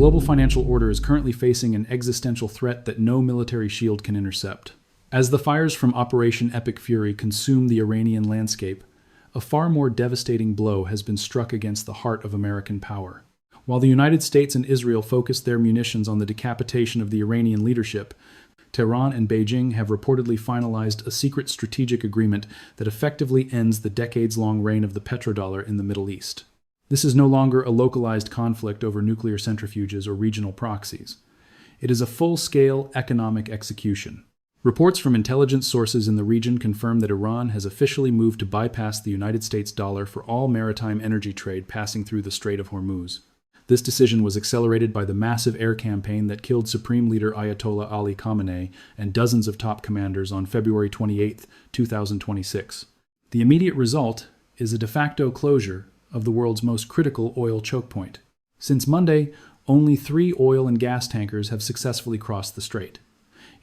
global financial order is currently facing an existential threat that no military shield can intercept. As the fires from Operation Epic Fury consume the Iranian landscape, a far more devastating blow has been struck against the heart of American power. While the United States and Israel focus their munitions on the decapitation of the Iranian leadership, Tehran and Beijing have reportedly finalized a secret strategic agreement that effectively ends the decades-long reign of the Petro-Dollar in the Middle East. This is no longer a localized conflict over nuclear centrifuges or regional proxies. It is a full-scale economic execution. Reports from intelligence sources in the region confirm that Iran has officially moved to bypass the United States dollar for all maritime energy trade passing through the Strait of Hormuz. This decision was accelerated by the massive air campaign that killed Supreme Leader Ayatollah Ali Khamenei and dozens of top commanders on February 28, 2026. The immediate result is a de facto closure of the world's most critical oil choke point. Since Monday, only 3 oil and gas tankers have successfully crossed the strait.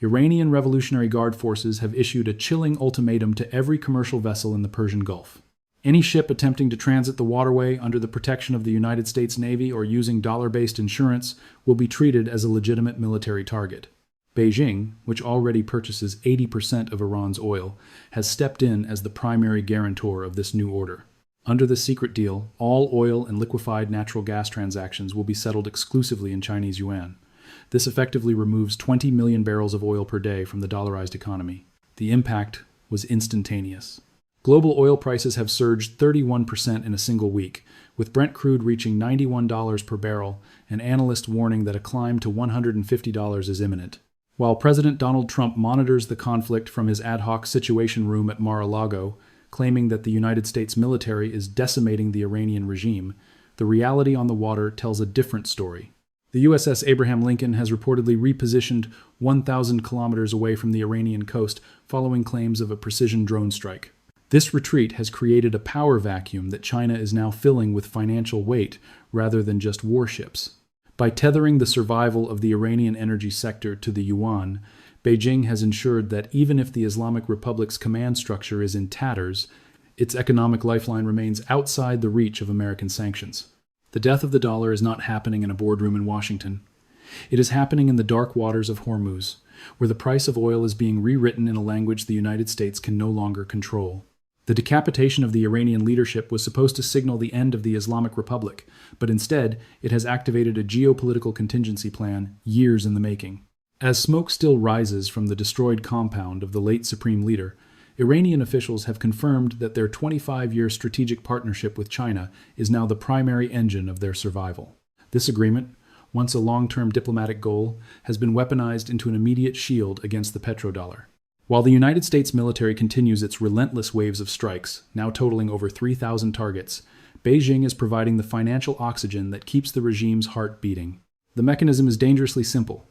Iranian Revolutionary Guard forces have issued a chilling ultimatum to every commercial vessel in the Persian Gulf. Any ship attempting to transit the waterway under the protection of the United States Navy or using dollar-based insurance will be treated as a legitimate military target. Beijing, which already purchases 80% of Iran's oil, has stepped in as the primary guarantor of this new order. Under the secret deal, all oil and liquefied natural gas transactions will be settled exclusively in Chinese yuan. This effectively removes 20 million barrels of oil per day from the dollarized economy. The impact was instantaneous. Global oil prices have surged 31% in a single week, with Brent crude reaching $91 per barrel and analysts warning that a climb to $150 is imminent. While President Donald Trump monitors the conflict from his ad hoc Situation Room at Mar-a-Lago, claiming that the United States military is decimating the Iranian regime, the reality on the water tells a different story. The USS Abraham Lincoln has reportedly repositioned 1,000 kilometers away from the Iranian coast following claims of a precision drone strike. This retreat has created a power vacuum that China is now filling with financial weight rather than just warships. By tethering the survival of the Iranian energy sector to the yuan, Beijing has ensured that even if the Islamic Republic's command structure is in tatters, its economic lifeline remains outside the reach of American sanctions. The death of the dollar is not happening in a boardroom in Washington. It is happening in the dark waters of Hormuz, where the price of oil is being rewritten in a language the United States can no longer control. The decapitation of the Iranian leadership was supposed to signal the end of the Islamic Republic, but instead, it has activated a geopolitical contingency plan years in the making. As smoke still rises from the destroyed compound of the late Supreme Leader, Iranian officials have confirmed that their 25-year strategic partnership with China is now the primary engine of their survival. This agreement, once a long-term diplomatic goal, has been weaponized into an immediate shield against the petrodollar. While the United States military continues its relentless waves of strikes, now totaling over 3,000 targets, Beijing is providing the financial oxygen that keeps the regime's heart beating. The mechanism is dangerously simple.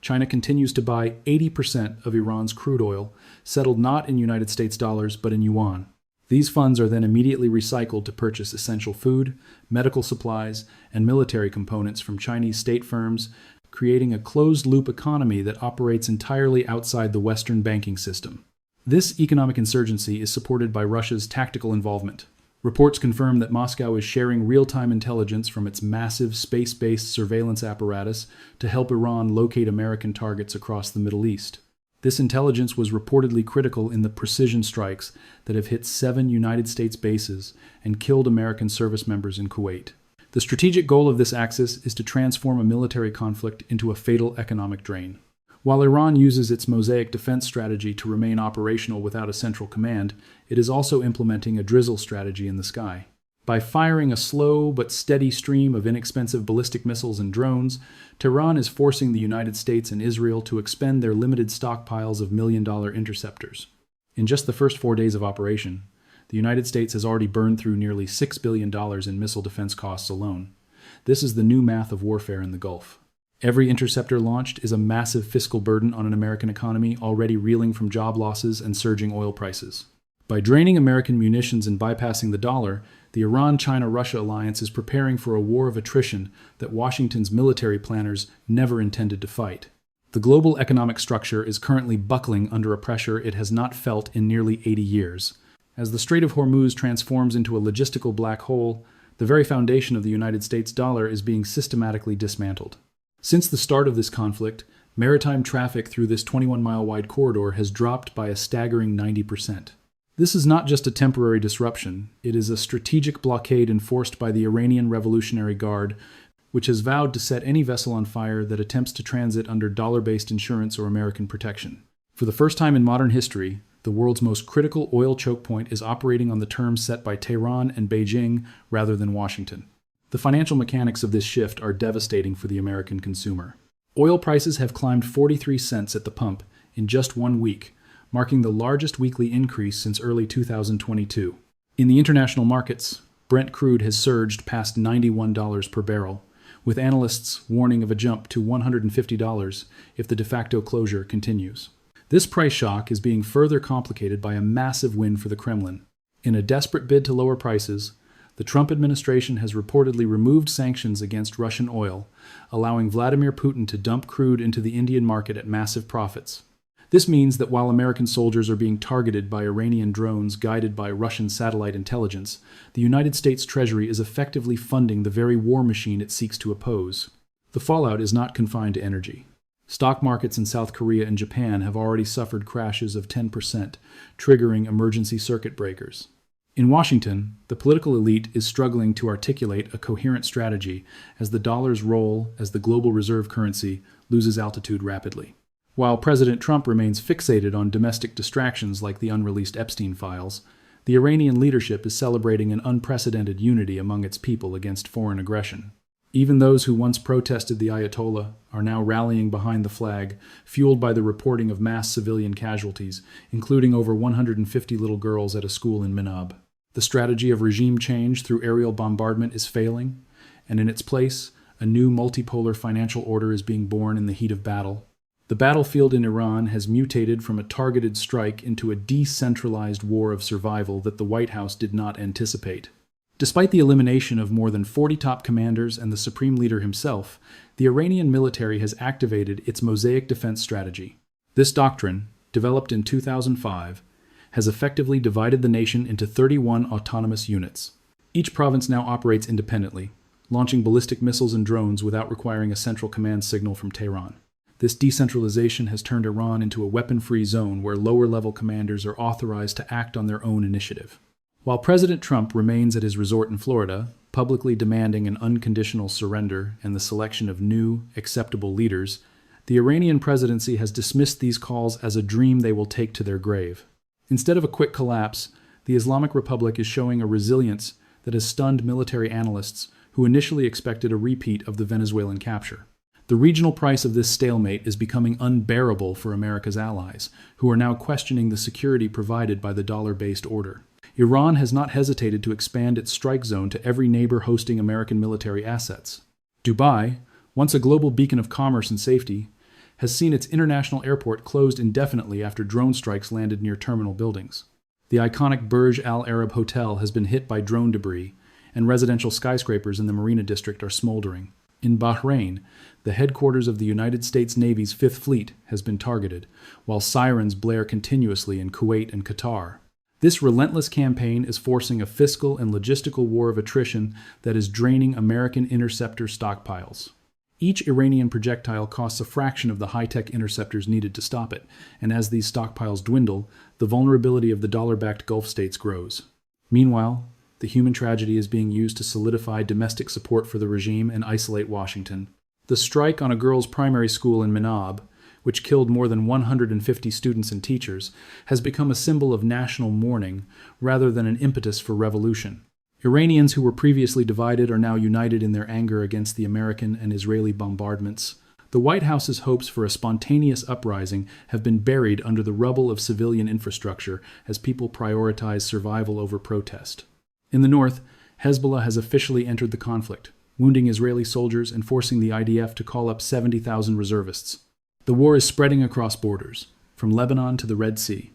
China continues to buy 80% of Iran's crude oil, settled not in United States dollars but in yuan. These funds are then immediately recycled to purchase essential food, medical supplies, and military components from Chinese state firms, creating a closed-loop economy that operates entirely outside the Western banking system. This economic insurgency is supported by Russia's tactical involvement. Reports confirm that Moscow is sharing real-time intelligence from its massive space-based surveillance apparatus to help Iran locate American targets across the Middle East. This intelligence was reportedly critical in the precision strikes that have hit 7 United States bases and killed American service members in Kuwait. The strategic goal of this axis is to transform a military conflict into a fatal economic drain. While Iran uses its mosaic defense strategy to remain operational without a central command, it is also implementing a drizzle strategy in the sky. By firing a slow but steady stream of inexpensive ballistic missiles and drones, Tehran is forcing the United States and Israel to expend their limited stockpiles of million-dollar interceptors. In just the first 4 days of operation, the United States has already burned through nearly $6 billion in missile defense costs alone. This is the new math of warfare in the Gulf. Every interceptor launched is a massive fiscal burden on an American economy already reeling from job losses and surging oil prices. By draining American munitions and bypassing the dollar, the Iran-China-Russia alliance is preparing for a war of attrition that Washington's military planners never intended to fight. The global economic structure is currently buckling under a pressure it has not felt in nearly 80 years. As the Strait of Hormuz transforms into a logistical black hole, the very foundation of the United States dollar is being systematically dismantled. Since the start of this conflict, maritime traffic through this 21-mile-wide corridor has dropped by a staggering 90%. This is not just a temporary disruption, it is a strategic blockade enforced by the Iranian Revolutionary Guard, which has vowed to set any vessel on fire that attempts to transit under dollar-based insurance or American protection. For the first time in modern history, the world's most critical oil choke point is operating on the terms set by Tehran and Beijing rather than Washington. The financial mechanics of this shift are devastating for the American consumer. Oil prices have climbed 43 cents at the pump in just 1 week, marking the largest weekly increase since early 2022. In the international markets, Brent crude has surged past $91 per barrel, with analysts warning of a jump to $150 if the de facto closure continues. This price shock is being further complicated by a massive win for the Kremlin. In a desperate bid to lower prices, the Trump administration has reportedly removed sanctions against Russian oil, allowing Vladimir Putin to dump crude into the Indian market at massive profits. This means that while American soldiers are being targeted by Iranian drones guided by Russian satellite intelligence, the United States Treasury is effectively funding the very war machine it seeks to oppose. The fallout is not confined to energy. Stock markets in South Korea and Japan have already suffered crashes of 10%, triggering emergency circuit breakers. In Washington, the political elite is struggling to articulate a coherent strategy as the dollar's role as the global reserve currency loses altitude rapidly. While President Trump remains fixated on domestic distractions like the unreleased Epstein files, the Iranian leadership is celebrating an unprecedented unity among its people against foreign aggression. Even those who once protested the Ayatollah are now rallying behind the flag, fueled by the reporting of mass civilian casualties, including over 150 little girls at a school in Minab. The strategy of regime change through aerial bombardment is failing, and in its place, a new multipolar financial order is being born in the heat of battle. The battlefield in Iran has mutated from a targeted strike into a decentralized war of survival that the White House did not anticipate. Despite the elimination of more than 40 top commanders and the supreme leader himself, the Iranian military has activated its Mosaic defense strategy. This doctrine, developed in 2005, has effectively divided the nation into 31 autonomous units. Each province now operates independently, launching ballistic missiles and drones without requiring a central command signal from Tehran. This decentralization has turned Iran into a weapon-free zone where lower-level commanders are authorized to act on their own initiative. While President Trump remains at his resort in Florida, publicly demanding an unconditional surrender and the selection of new, acceptable leaders, the Iranian presidency has dismissed these calls as a dream they will take to their grave. Instead of a quick collapse, the Islamic Republic is showing a resilience that has stunned military analysts who initially expected a repeat of the Venezuelan capture. The regional price of this stalemate is becoming unbearable for America's allies, who are now questioning the security provided by the dollar-based order. Iran has not hesitated to expand its strike zone to every neighbor hosting American military assets. Dubai, once a global beacon of commerce and safety, has seen its international airport closed indefinitely after drone strikes landed near terminal buildings. The iconic Burj Al Arab Hotel has been hit by drone debris, and residential skyscrapers in the Marina District are smoldering. In Bahrain, the headquarters of the United States Navy's Fifth Fleet has been targeted, while sirens blare continuously in Kuwait and Qatar. This relentless campaign is forcing a fiscal and logistical war of attrition that is draining American interceptor stockpiles. Each Iranian projectile costs a fraction of the high-tech interceptors needed to stop it, and as these stockpiles dwindle, the vulnerability of the dollar-backed Gulf states grows. Meanwhile, the human tragedy is being used to solidify domestic support for the regime and isolate Washington. The strike on a girls' primary school in Minab, which killed more than 150 students and teachers, has become a symbol of national mourning rather than an impetus for revolution. Iranians who were previously divided are now united in their anger against the American and Israeli bombardments. The White House's hopes for a spontaneous uprising have been buried under the rubble of civilian infrastructure as people prioritize survival over protest. In the north, Hezbollah has officially entered the conflict, wounding Israeli soldiers and forcing the IDF to call up 70,000 reservists. The war is spreading across borders, from Lebanon to the Red Sea,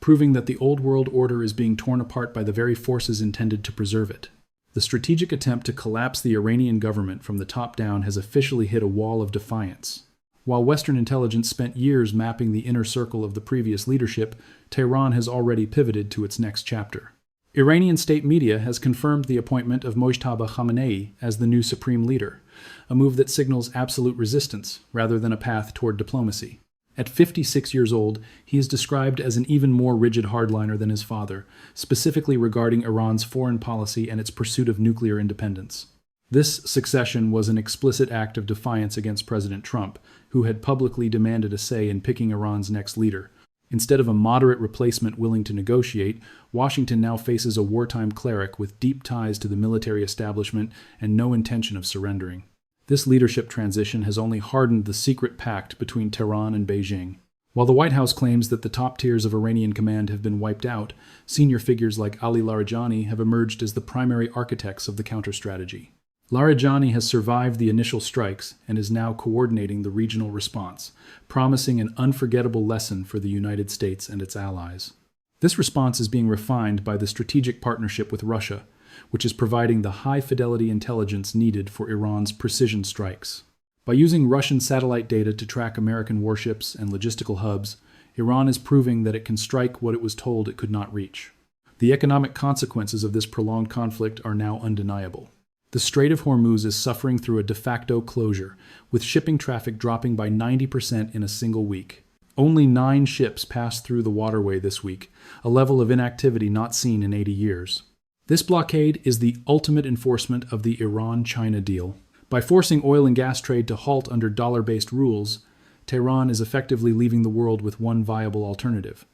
proving that the old world order is being torn apart by the very forces intended to preserve it. The strategic attempt to collapse the Iranian government from the top down has officially hit a wall of defiance. While Western intelligence spent years mapping the inner circle of the previous leadership, Tehran has already pivoted to its next chapter. Iranian state media has confirmed the appointment of Mojtaba Khamenei as the new supreme leader, a move that signals absolute resistance rather than a path toward diplomacy. At 56 years old, he is described as an even more rigid hardliner than his father, specifically regarding Iran's foreign policy and its pursuit of nuclear independence. This succession was an explicit act of defiance against President Trump, who had publicly demanded a say in picking Iran's next leader. Instead of a moderate replacement willing to negotiate, Washington now faces a wartime cleric with deep ties to the military establishment and no intention of surrendering. This leadership transition has only hardened the secret pact between Tehran and Beijing. While the White House claims that the top tiers of Iranian command have been wiped out, senior figures like Ali Larijani have emerged as the primary architects of the counter-strategy. Larijani has survived the initial strikes and is now coordinating the regional response, promising an unforgettable lesson for the United States and its allies. This response is being refined by the strategic partnership with Russia, which is providing the high-fidelity intelligence needed for Iran's precision strikes. By using Russian satellite data to track American warships and logistical hubs, Iran is proving that it can strike what it was told it could not reach. The economic consequences of this prolonged conflict are now undeniable. The Strait of Hormuz is suffering through a de facto closure, with shipping traffic dropping by 90% in a single week. Only 9 ships passed through the waterway this week, a level of inactivity not seen in 80 years. This blockade is the ultimate enforcement of the Iran-China deal. By forcing oil and gas trade to halt under dollar-based rules, Tehran is effectively leaving the world with one viable alternative: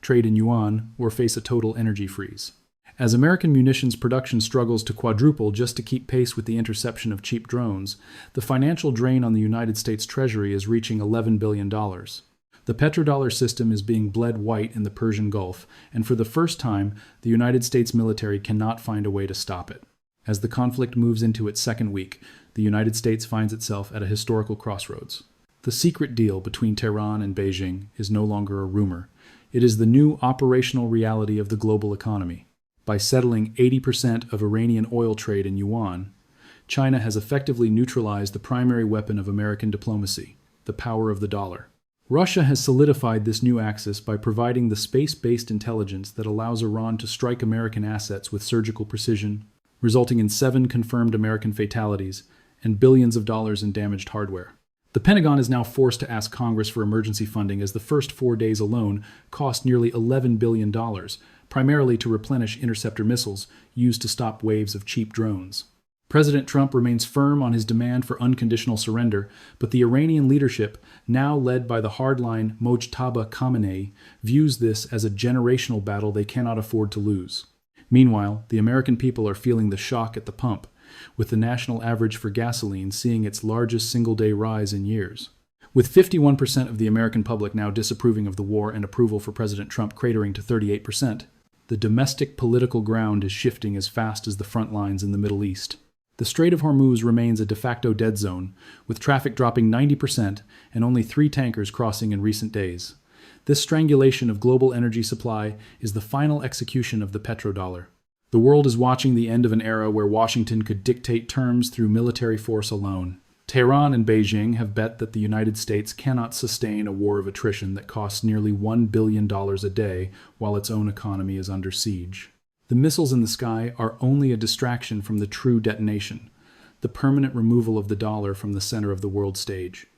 trade in yuan or face a total energy freeze. As American munitions production struggles to quadruple just to keep pace with the interception of cheap drones, the financial drain on the United States Treasury is reaching $11 billion. The Petro-Dollar system is being bled white in the Persian Gulf, and for the first time, the United States military cannot find a way to stop it. As the conflict moves into its second week, the United States finds itself at a historical crossroads. The secret deal between Tehran and Beijing is no longer a rumor. It is the new operational reality of the global economy. By settling 80% of Iranian oil trade in yuan, China has effectively neutralized the primary weapon of American diplomacy, the power of the dollar. Russia has solidified this new axis by providing the space-based intelligence that allows Iran to strike American assets with surgical precision, resulting in 7 confirmed American fatalities and billions of dollars in damaged hardware. The Pentagon is now forced to ask Congress for emergency funding, as the first 4 days alone cost nearly $11 billion, primarily to replenish interceptor missiles used to stop waves of cheap drones. President Trump remains firm on his demand for unconditional surrender, but the Iranian leadership, now led by the hardline Mojtaba Khamenei, views this as a generational battle they cannot afford to lose. Meanwhile, the American people are feeling the shock at the pump, with the national average for gasoline seeing its largest single-day rise in years. With 51% of the American public now disapproving of the war and approval for President Trump cratering to 38%, the domestic political ground is shifting as fast as the front lines in the Middle East. The Strait of Hormuz remains a de facto dead zone, with traffic dropping 90% and only 3 tankers crossing in recent days. This strangulation of global energy supply is the final execution of the Petro-Dollar. The world is watching the end of an era where Washington could dictate terms through military force alone. Tehran and Beijing have bet that the United States cannot sustain a war of attrition that costs nearly $1 billion a day while its own economy is under siege. The missiles in the sky are only a distraction from the true detonation, the permanent removal of the dollar from the center of the world stage.